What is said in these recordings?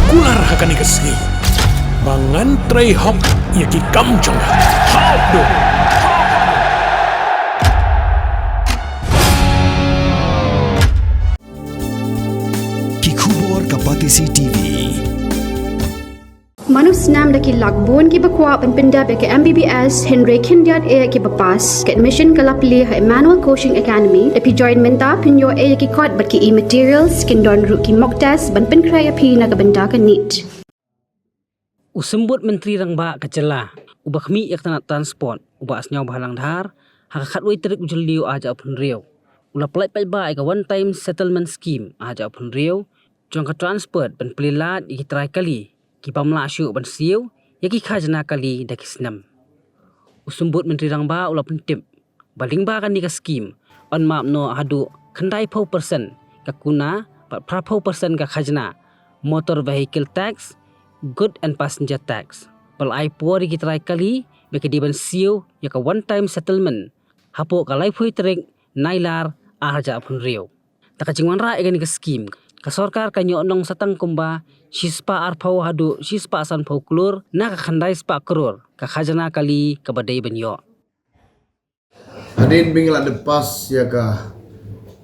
kular hakan ikasni. Bangan Trai hok yaki kamjong. Hok do. Kikubor Kapatisi TV. Manus nam daki lakbon ki bakwa penpinda beke MBBS Henry Kindiat e ki bapas ke admission kala Plie ha Emmanuel Coaching Academy epi join menta pinyo e ki kot bat ki e-materials kindon ru ki mock test ban pen kray api na kabenda ka NEET. Usembut Menteri Rangba kecela ubah kami yak tanah transport ubah asnyaw bahalang dhar hakakat wai terik ujul liu aja upun riau ula pelai ba ka one time settlement scheme aja upun riau jong ka transport ban Pyllait iki Trai kali ki pamla Shuh ban Siew yaki Khajna kali daki senam. Usembut Menteri Rangba ula pentip baling ba kan ni ka scheme on map no hadu khandai pau persen ka kuna 40% ka Khajna motor vehicle tax good and passenger tax. Pelai puari kita Trai kali beki di ban Siew ya ka one time settlement. Hapo kalai pui terik nailar aja pun riau. Tak kacingwan ra egan ke scheme. Ka sorkar kanyo nong satang kumba sispa arpau hadu sispa asan pau klur na ka khandai spa kror ka Khajna kali ka badai banyo. Hadin bingla depas ya ka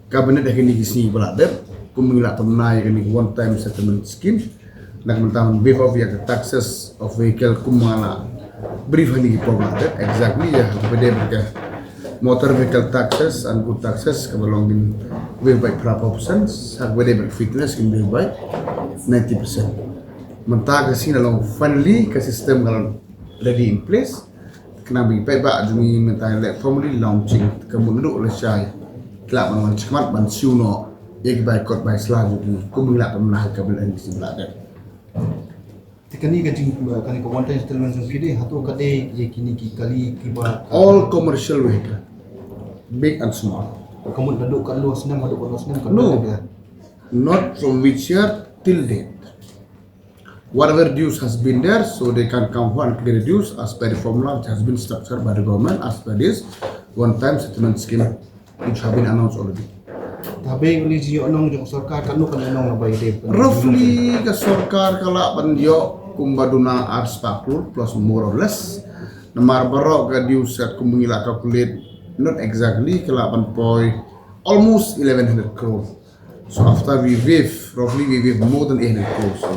kabinet ekini kisi belader kumingla temna ya kini one time settlement scheme. Nak mentaman brief of ya taxes of vehicle kumala brief hani provided exactly ya bede berke motor vehicle taxes and good taxes kabalongin waive by proper percent hak bede ber fitness in waive by 90%. Mentag sini along finally ke sistem kalau ready in place kena bagi ba jumi mentang le formally launching kemudian oleh syai kelak melawan cemat ban Shuh no ek by court by selanjutnya kumila pemenah kabel ini sebelada. Tikani kajing kani ko one time settlement kide hatu kade ye kini ki kali kiba all commercial vehicle big and small. Kamu duduk kat luar senam duduk kat luar senam No, not from which year till date. Whatever dues has been there, so they can come and clear the dues as per the formula which has been structured by the government as per this one-time settlement scheme which have been announced already. Tapi beli jiyo nong jong sarkar kanu kan nong labai de. Roughly ke sorkar kala banjo kumbaduna ars paklur plus more or less. Namar barok ke dues set kumbungila calculate not exactly kala banpoy almost 1100 crore. So after we waive, roughly we waive more than 800 crore. So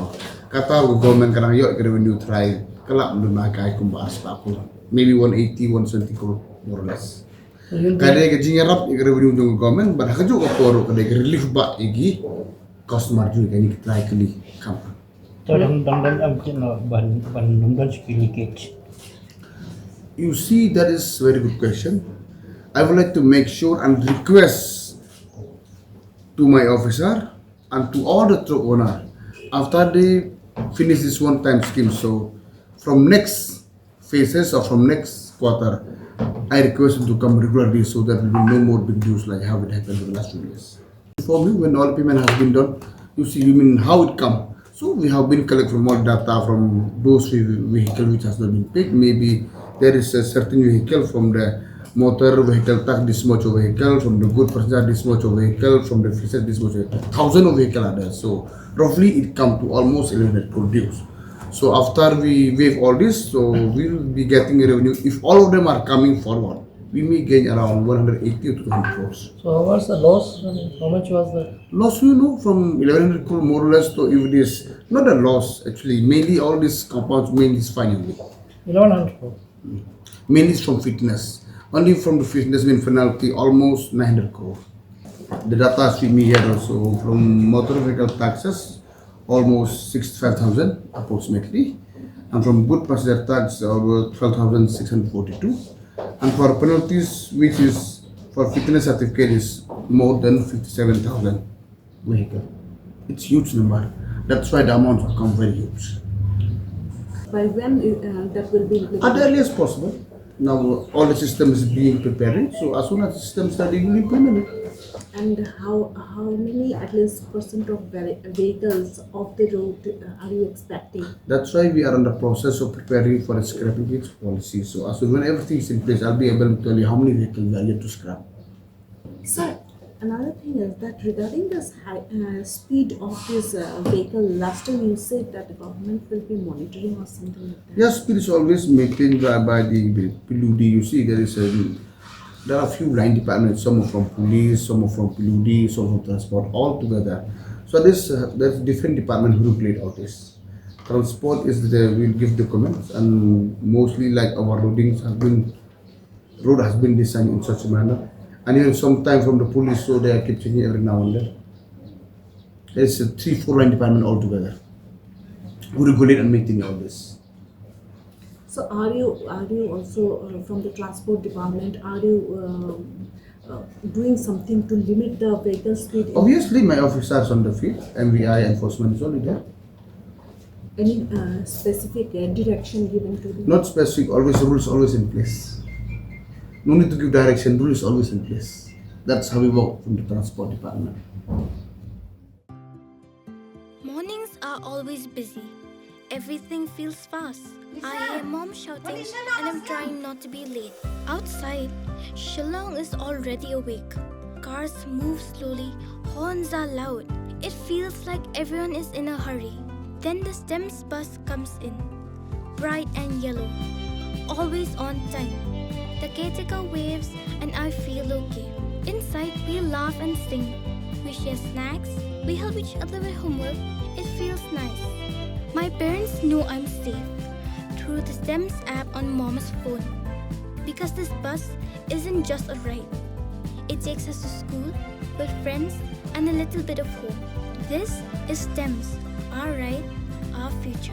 kata government kadang yok revenue try kala banduna kai kumba ars paklur maybe 180 170 crore more or less. Kadai ke jingarap ik revenue jong government bar hajo ko poro kadai ke relief ba igi customer ju kani ke try kali kampan. Dang am kena ban nunggan security. You see, that is very good question. I would like to make sure and request to my officer and to all the truck owner after they finish this one-time scheme. So from next phases or from next quarter, I request them to come regularly so that there will be no more big dues like how it happened in the last 2 years. For me, when all payment has been done, you see, you mean how it come. So we have been collecting from all data from those vehicle which has not been paid. Maybe there is a certain vehicle from the motor vehicle tax this much of vehicle, from the good passenger this much of vehicle, from the fisher this much of vehicle. 1,000 of vehicle are there. So roughly it come to almost 1100 crore dues. So after we waive all this, so we will be getting a revenue. If all of them are coming forward, we may gain around 180 to 200 crores. So what's the loss? How much was the Loss, you know, from 1100 crore more or less to if it is not a loss actually. Mainly all these compounds mainly is finally. 1100 crore? Mainly is from fitness. Only from the fitness mean penalty almost 900 crore. The data see me here also from motor vehicle taxes almost 65,000 approximately, and from good passenger tax about 12,642, and for penalties which is for fitness certificate is more than 57,000 vehicle. It's huge number. That's why the amounts have come very huge. By when that will be implemented? At the earliest possible. Now all the system is being prepared, so as soon as the system is ready, we will implement it. And how many at least percent of vehicles off the road are you expecting? That's why we are in the process of preparing for a scrapping its policy. So as soon when everything is in place, I'll be able to tell you how many vehicles we are yet to scrap. Sir, Another thing is that regarding this speed of this vehicle, last time you said that the government will be monitoring or something like that. Yes, speed is always maintained by the Pyllait. You see, there are a few line departments. Some are from police, some are from Pyllait, some from transport, all together. So there's different department who regulate all this. Transport is will give documents, and mostly like our road has been designed in such a manner, and even sometimes from the police, so they keep changing every now and then. There's 3-4 line department all together who regulate and maintain all this. So are you also from the transport department? Are you doing something to limit the vehicle speed? Obviously, my officers on the field, MVI enforcement is only there. Any specific direction given to them? Not specific, always rules always in place. No need to give direction, rules always in place. That's how we work from the transport department. Mornings are always busy. Everything feels fast. I hear mom shouting and I'm trying not to be late. Outside, Shillong is already awake. Cars move slowly, horns are loud. It feels like everyone is in a hurry. Then the STEMS bus comes in, bright and yellow, always on time. The caretaker waves and I feel okay. Inside, we laugh and sing. We share snacks, we help each other with homework. It feels nice. My parents know I'm safe through the STEMS app on mom's phone. Because this bus isn't just a ride. It takes us to school with friends and a little bit of hope. This is STEMS, our ride, our future.